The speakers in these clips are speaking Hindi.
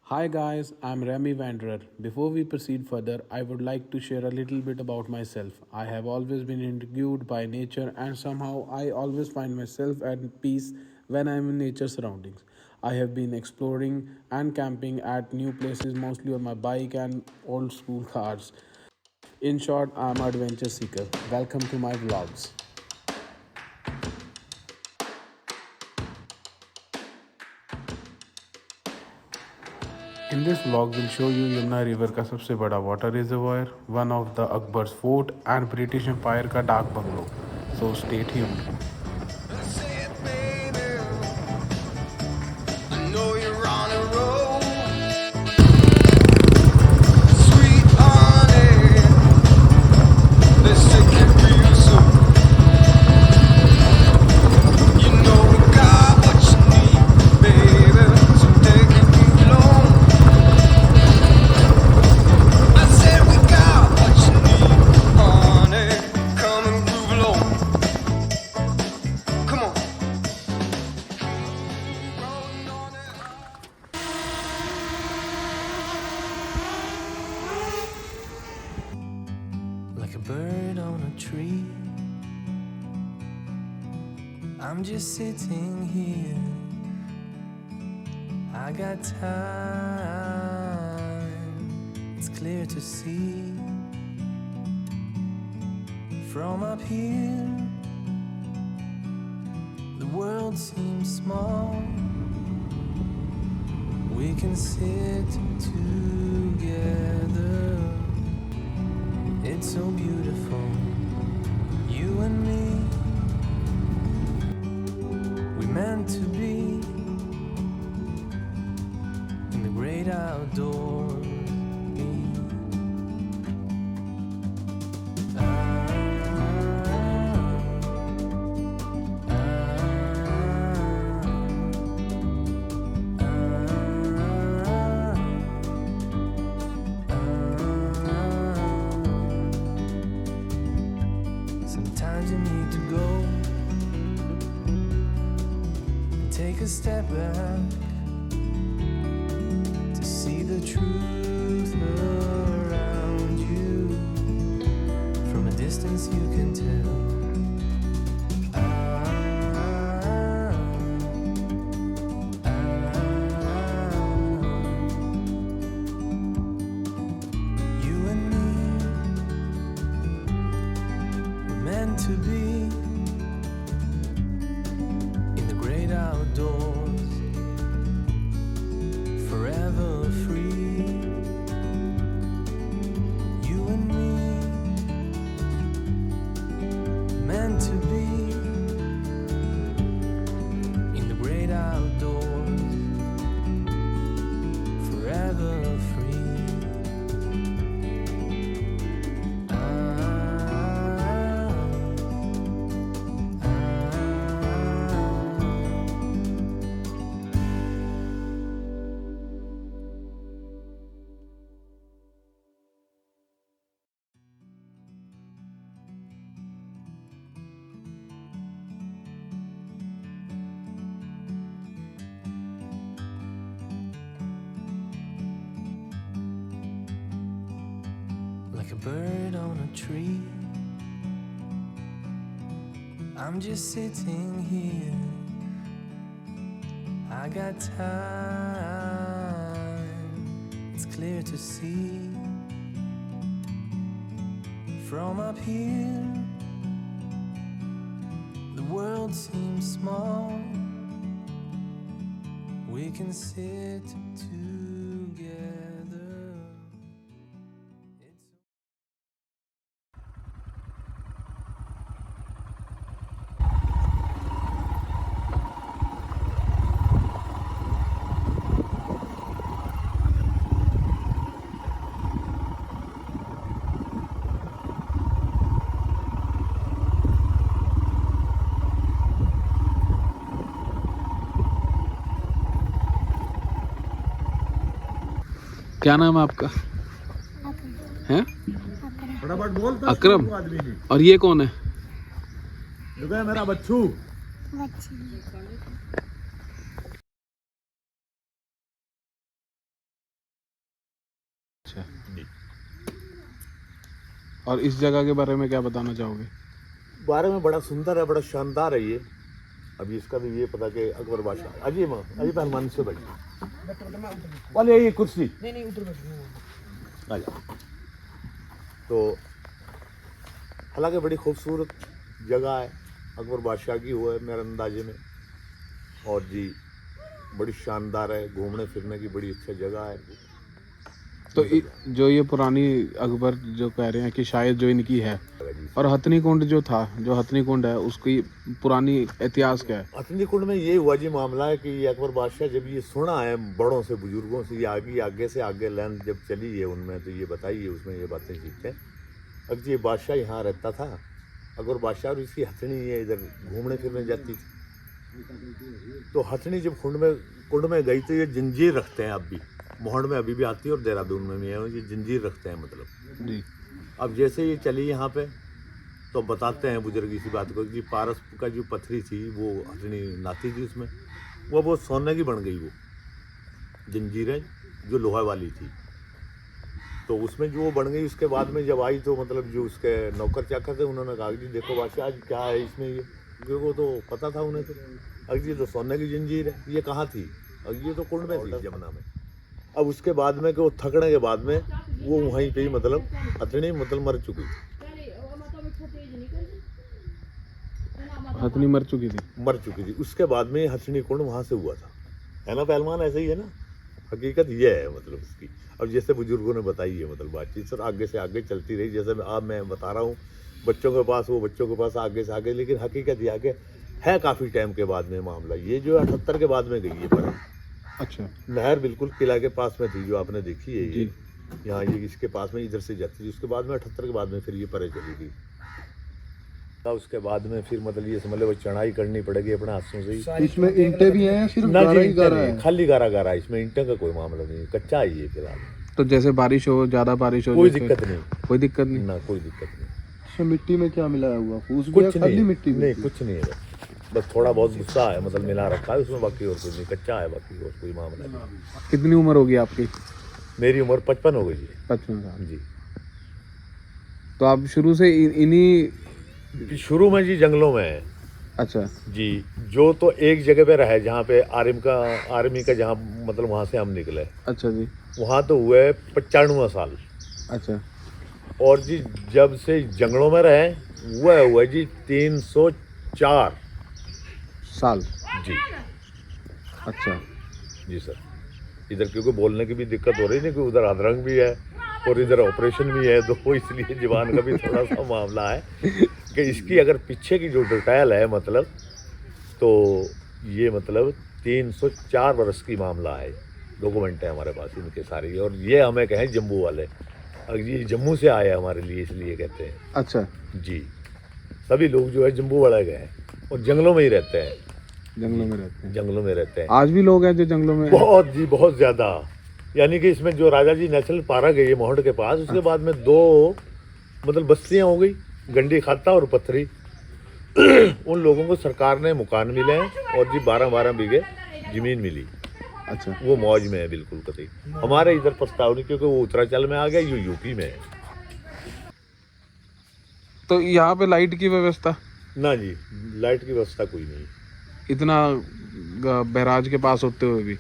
Hi guys, I'm Remy Wanderer. Before we proceed further, I would like to share a little bit about myself. I have always been intrigued by nature and somehow I always find myself at peace when I'm in nature surroundings. I have been exploring and camping at new places mostly on my bike and old school cars. In short, I'm an adventure seeker. Welcome to my vlogs. In this vlog, we'll show you Yamuna River का सबसे बड़ा water reservoir, one of the Akbar's fort and British Empire का डाक bungalow. So stay tuned. Say it, baby. I know you're on a roll. Sweet honey, let's take it real soon. You know we got what you need, baby. So take it real long. I said we got what you need, honey. Come and groove along. Come on. Rolling on it. Like a bird on a tree, I'm just sitting here. I got time, it's clear to see. From up here, the world seems small. We can sit together. It's so beautiful, you and me. We meant to be in the great outdoors. Sometimes you need to go and take a step back to see the truth around you. From a distance you can tell. You and me were meant to be in the great outdoors, forever free. You and me meant to be in the great outdoors, forever free. Like a bird on a tree, I'm just sitting here. I got time, it's clear to see. From up here, the world seems small. We can sit together. It's क्या नाम है आपका? हैं? फटाफट बोल तो अकरम। आदमी नहीं और ये कौन है? रुको है मेरा बच्चू बच्ची और इस जगह के बारे में क्या बताना चाहोगे? बारे में बड़ा सुंदर है, बड़ा शानदार है ये। अभी इसका भी ये पता कि अकबर बादशाह अजी पहलवान से बैठी वाले ये कुर्सी नहीं उधर बैठ आ जा। तो हालांकि बड़ी खूबसूरत जगह है, अकबर बादशाह की हुआ है मेरे अंदाजे में। और जी बड़ी शानदार है, घूमने फिरने की बड़ी अच्छा जगह है। तो जो ये पुरानी अकबर जो कह रहे हैं कि शायद जो इनकी है, और हथनी कुंड जो था, जो हथनी कुंड है, उसकी पुरानी इतिहास क्या है? हथनी कुंड में ये हुआ जी मामला है कि ये अकबर बादशाह जब ये सुना है बड़ों से बुजुर्गों से, ये आगे से आगे लाइन जब चली है उनमें, तो ये बताइए उसमें ये बातें सीखते हैं। अब ये बादशाह यहाँ रहता था, अकबर बादशाह, और इसकी हथनी ये इधर घूमने फिरने जाती थी। तो हथनी जब कुंड में गई तो ये जंजीर रखते हैं, अब भी मोहन में अभी भी आती है और देहरादून में भी है, ये जंजीर रखते हैं मतलब जी। अब जैसे ये चली यहाँ पे तो बताते हैं बुजुर्ग इसी बात को कि पारस का जो पथरी थी वो हथनी नाती थी, उसमें वो सोने की बन गई, वो जंजीरें जो लोहा वाली थी, तो उसमें जो वो बन गई। उसके बाद में जब आई तो मतलब जो उसके नौकर चाकर थे उन्होंने कहा कि देखो बादशाह आज क्या है इसमें, ये क्योंकि वो तो पता था उन्हें, तो अगर ये तो सोने की जंजीर है, ये कहाँ थी? अब ये तो कुंड में थी, जमुना में। अब उसके बाद में कि वो थकने के बाद में वो वहीं पे ही मतलब हथनी मतलब मर चुकी थी, हथनी मर चुकी थी। उसके बाद में हथनी कुंड वहाँ से हुआ था, है ना पहलवान? ऐसे ही है ना, हकीकत ये है मतलब उसकी। अब जैसे बुजुर्गों ने बताई है मतलब बातचीत सर आगे से आगे चलती रही, जैसे अब मैं बता रहा हूँ बच्चों के पास, वो बच्चों के पास आगे से आगे, लेकिन हकीकत ये आगे है काफ़ी टाइम के बाद में मामला। ये जो 78 के बाद में गई है पर। अच्छा। नहर बिल्कुल किला के पास में थी जो आपने देखी है ये, यहाँ ये इसके पास में इधर से जाती थी। उसके बाद में 78 के बाद में फिर ये परे चली गई। उसके बाद में फिर मतलब ये समझ लो वो चढ़ाई करनी पड़ेगी अपने हाथों से ही। इसमें ईंटें भी हैं, सिर्फ ना गारा जी ही गारा है। खाली गारा है, इसमें ईंटों का कोई मामला नहीं, कच्चा ही है फिलहाल। तो जैसे बारिश हो, ज़्यादा बारिश हो, कोई जैसे- दिक्कत नहीं, कोई दिक्कत नहीं ना कोई दिक्कत नहीं। इसमें मिट्टी में क्या मिलाया हुआ? फूस गया, कुछ खाली नहीं, मिट्टी नहीं कुछ नहीं है, बस थोड़ा बहुत गुस्सा है मतलब मिला रखा है उसमें, बाकी और कुछ नहीं, कच्चा है, बाकी और कोई मामला नहीं। कितनी उम्र होगी आपकी? मेरी उम्र 55 हो गई जी। 55 साल। जी तो आप शुरू से इन्हीं? शुरू में जी जंगलों में है अच्छा जी, जो तो एक जगह पे रहे जहाँ पे आर्मी का जहाँ मतलब वहाँ से हम निकले, अच्छा जी। वहाँ तो हुए 95 साल। अच्छा। और जी जब से जंगलों में रहे हुआ जी 304 साल। जी। अच्छा जी सर, इधर क्योंकि बोलने की भी दिक्कत हो रही है, कि उधर अधरंग भी है और इधर ऑपरेशन भी है, तो इसलिए जवान का भी थोड़ा सा मामला है कि इसकी अगर पीछे की जो डिटेल है मतलब, तो ये मतलब 304 वर्ष की मामला है, डॉक्यूमेंट है हमारे पास इनके सारे। और ये हमें कहें जम्मू वाले, और ये जम्मू से आए हमारे लिए इसलिए कहते हैं। अच्छा। जी, सभी लोग जो है जम्मू वाले गए और जंगलों में ही रहते हैं, जंगलों में रहते हैं। जंगलों में रहते हैं। आज भी लोग हैं जो जंगलों में? बहुत जी, बहुत ज़्यादा। यानी कि इसमें जो राजा जी नेशनल पार्क है ये मोहन के पास, उसके बाद में 2 मतलब बस्तियाँ हो गई, गंडी खाता और पथरी। उन लोगों को सरकार ने मकान मिले हैं और जी 12-12 बीघे ज़मीन मिली। अच्छा। वो मौज में है बिल्कुल कतई। हमारे इधर प्रस्ताव नहीं, क्योंकि वो उत्तरांचल में आ गया, ये यूपी में है। तो यहाँ पे लाइट की व्यवस्था? ना जी, लाइट की व्यवस्था कोई नहीं। इतना बैराज के पास होते हुए भी?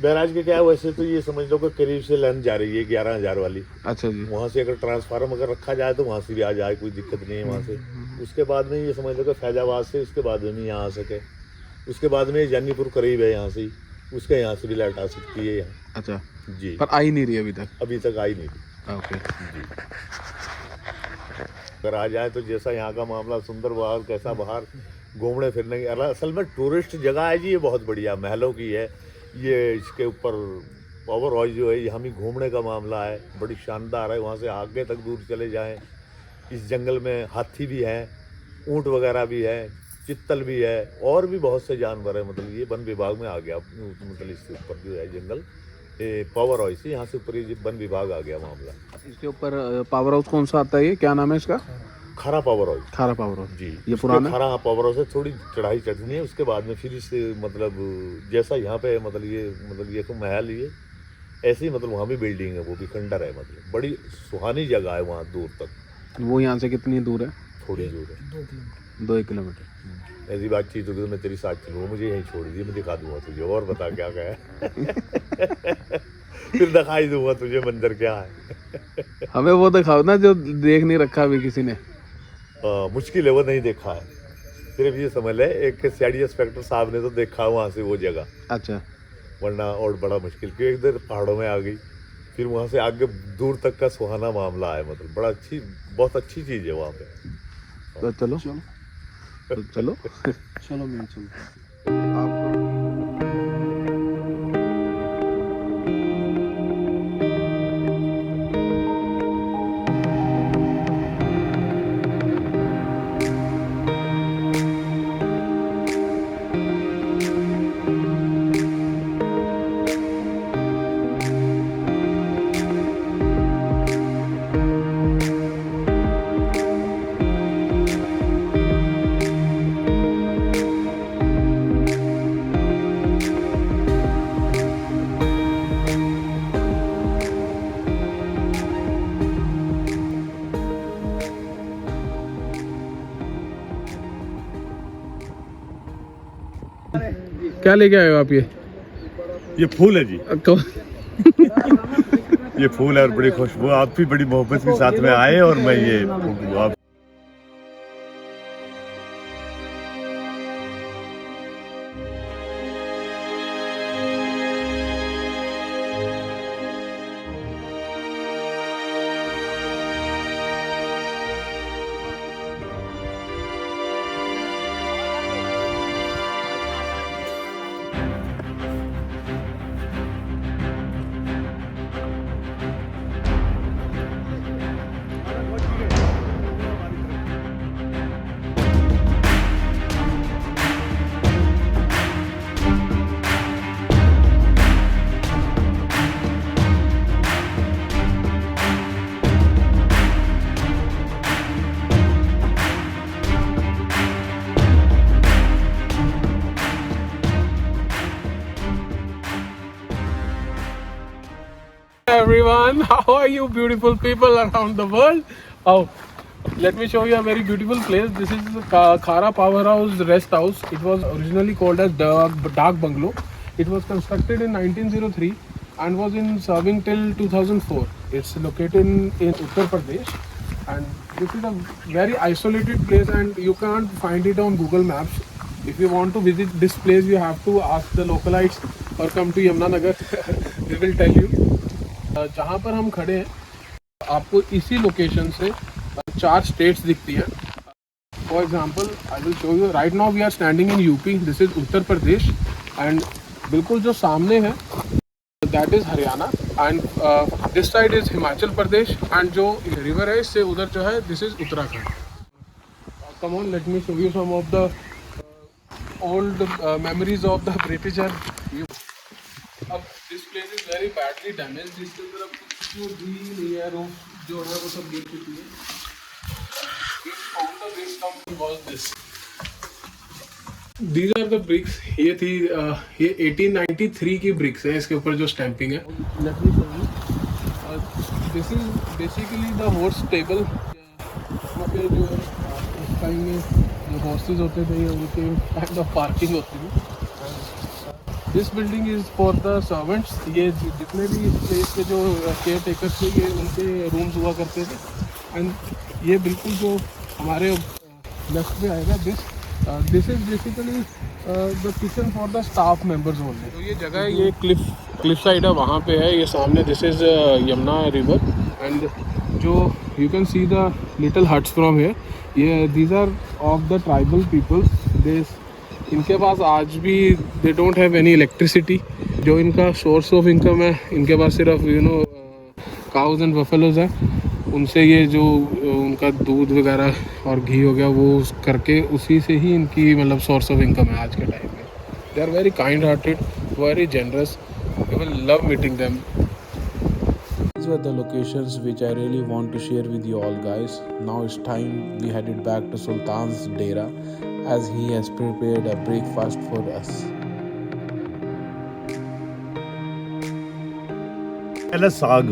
बैराज के क्या है, वैसे तो ये समझ लो कि करीब से लाइन जा रही है 11,000 वाली। अच्छा जी। वहाँ से अगर ट्रांसफार्म अगर रखा जाए तो वहाँ से भी आ जाए, कोई दिक्कत नहीं है वहाँ से। उसके बाद में ये समझ लो कि फैजाबाद से उसके बाद में यहाँ आ सके। उसके बाद में जानीपुर करीब है यहाँ से, उसके यहाँ से भी लाइट आ सकती है यहाँ। अच्छा जी, पर आई नहीं रही अभी तक? अभी तक आई नहीं थी। ओके जी, अगर आ जाए तो जैसा यहाँ का मामला सुंदर बाहर, कैसा बाहर घूमने फिरने की, असल में टूरिस्ट जगह है जी, ये बहुत बढ़िया महलों की है ये। इसके ऊपर पावर हाउस जो है यहाँ भी घूमने का मामला है, बड़ी शानदार है। वहाँ से आगे तक दूर चले जाएं, इस जंगल में हाथी भी हैं, ऊँट वगैरह भी है, चित्तल भी है, और भी बहुत से जानवर है। मतलब ये वन विभाग में आ गया, मतलब इसके ऊपर जो है जंगल पावर हाउस, यहाँ से ऊपर ये वन विभाग आ गया मामला। इसके ऊपर पावर हाउस कौन सा आता है, ये क्या नाम है इसका? खारा पावर हाउस। खारा पावर हाउस जी, ये पुराना? खारा पावर हाउस है, थोड़ी चढ़ाई चढ़नी है। उसके बाद में फिर इस मतलब जैसा यहाँ पे मतलब ये तो महल, ये ऐसे ही मतलब वहाँ भी बिल्डिंग है, वो भी खंडर है, मतलब बड़ी सुहानी जगह है वहाँ दूर तक। वो यहाँ से कितनी दूर है? थोड़ी दूर है। 2 किलोमीटर। ऐसी बातचीत होगी तो मैं तेरी साथ चलूँगा, मुझे यहीं छोड़ दिए, मैं दिखा दूंगा तुझे, और बता क्या क्या है। फिर दिखाई दूंगा तुझे मंदिर क्या है। हमें वो दिखाओ ना जो देख नहीं रखा अभी किसी ने। मुश्किल है, वो नहीं देखा है। सिर्फ ये समझ ले, एक सीआईडी इंस्पेक्टर साहब ने तो देखा वहाँ से वो जगह, अच्छा। वरना और बड़ा मुश्किल, क्योंकि इधर पहाड़ों में आ गई, फिर वहाँ से आगे दूर तक का सुहाना मामला है, मतलब बड़ा अच्छी, बहुत अच्छी चीज़ है वहाँ पे। तो चलो चलो तो चलो। चलो मैं चलो। आपको क्या लेके आए हो आप? ये फूल है जी, तो ये फूल है और बड़ी खुशबू, आप भी बड़ी मोहब्बत के साथ में आए और मैं ये आप everyone, how are you beautiful people around the world? Oh, let me show you a very beautiful place. This is Khara Powerhouse Rest House. It was originally called as Dark Bungalow. It was constructed in 1903 and was in serving till 2004. It's located in Uttar Pradesh, and this is a very isolated place and you can't find it on Google Maps. If you want to visit this place, you have to ask the localites or come to Yamunanagar. We will tell you. जहाँ पर हम खड़े हैं आपको इसी लोकेशन से 4 स्टेट्स दिखती हैं. For example I will show you. Right now we are standing in UP. This is Uttar Pradesh and बिल्कुल जो सामने है that is Haryana and this side is Himachal Pradesh and जो रिवर है इससे उधर जो है this is Uttarakhand. Come on, let me show you some of the old memories of the British. अब this place is very badly damaged. इसके तरफ कुछ जो भी नहीं है, रूफ जो है वो सब गिर चुकी है. These are the bricks. ये थी ये 1893 की ब्रिक्स है. इसके ऊपर जो स्टैंपिंग है. Let me show you. This is basically the horse stable. यहाँ पे जो उस टाइम में जो हॉर्सेज होते थे उनके काइंड ऑफ पार्किंग होती थी. This building is for the servants. ये जितने भी इस प्लेस के जो केयर टेकर्स थे ये उनके रूम्स हुआ करते थे. एंड ये बिल्कुल जो हमारे लेफ्ट में आएगा this is basically the kitchen for the staff members only. तो ये जगह है, ये क्लिफ साइड है, वहाँ पे है. ये सामने this is Yamuna river and जो you can see the little huts from here. ये these are of the tribal peoples. इनके पास आज भी they don't have any electricity. जो इनका सोर्स ऑफ इनकम है, इनके पास सिर्फ काउज एंड बफेलोज है. उनसे ये जो उनका दूध वगैरह और घी हो गया वो करके उसी से ही इनकी मतलब सोर्स ऑफ इनकम है आज के टाइम में. They are very kind hearted, very generous. You will love meeting them. These were the locations which I really want to share with you all guys. Now it's time we headed back to Sultan's Dera as he has prepared a breakfast for us. पहले साग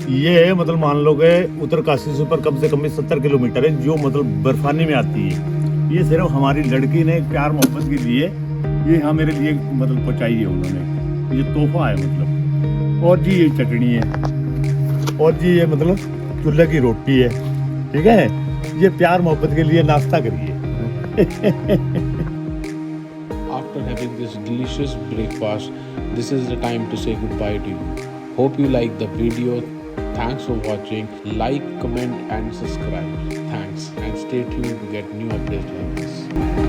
ये मतलब मान लो कि उत्तरकाशी से ऊपर कम से कम भी 70 किलोमीटर है, जो मतलब बर्फानी में आती है। ये सिर्फ हमारी लड़की ने प्यार मोहब्बत के लिए ये यहाँ मेरे लिए मतलब पहुँचाई है उन्होंने, ये तोहफा है मतलब। और जी ये चटनी है, और जी ये मतलब चूल्हे की रोटी है, ठीक है। ये प्यार मोहब्बत के लिए नाश्ता करिए। After having this delicious breakfast, this is the time to say goodbye to you. Hope you like the video. Thanks for watching. Like, comment, and subscribe. Thanks, and stay tuned to get new updates like this.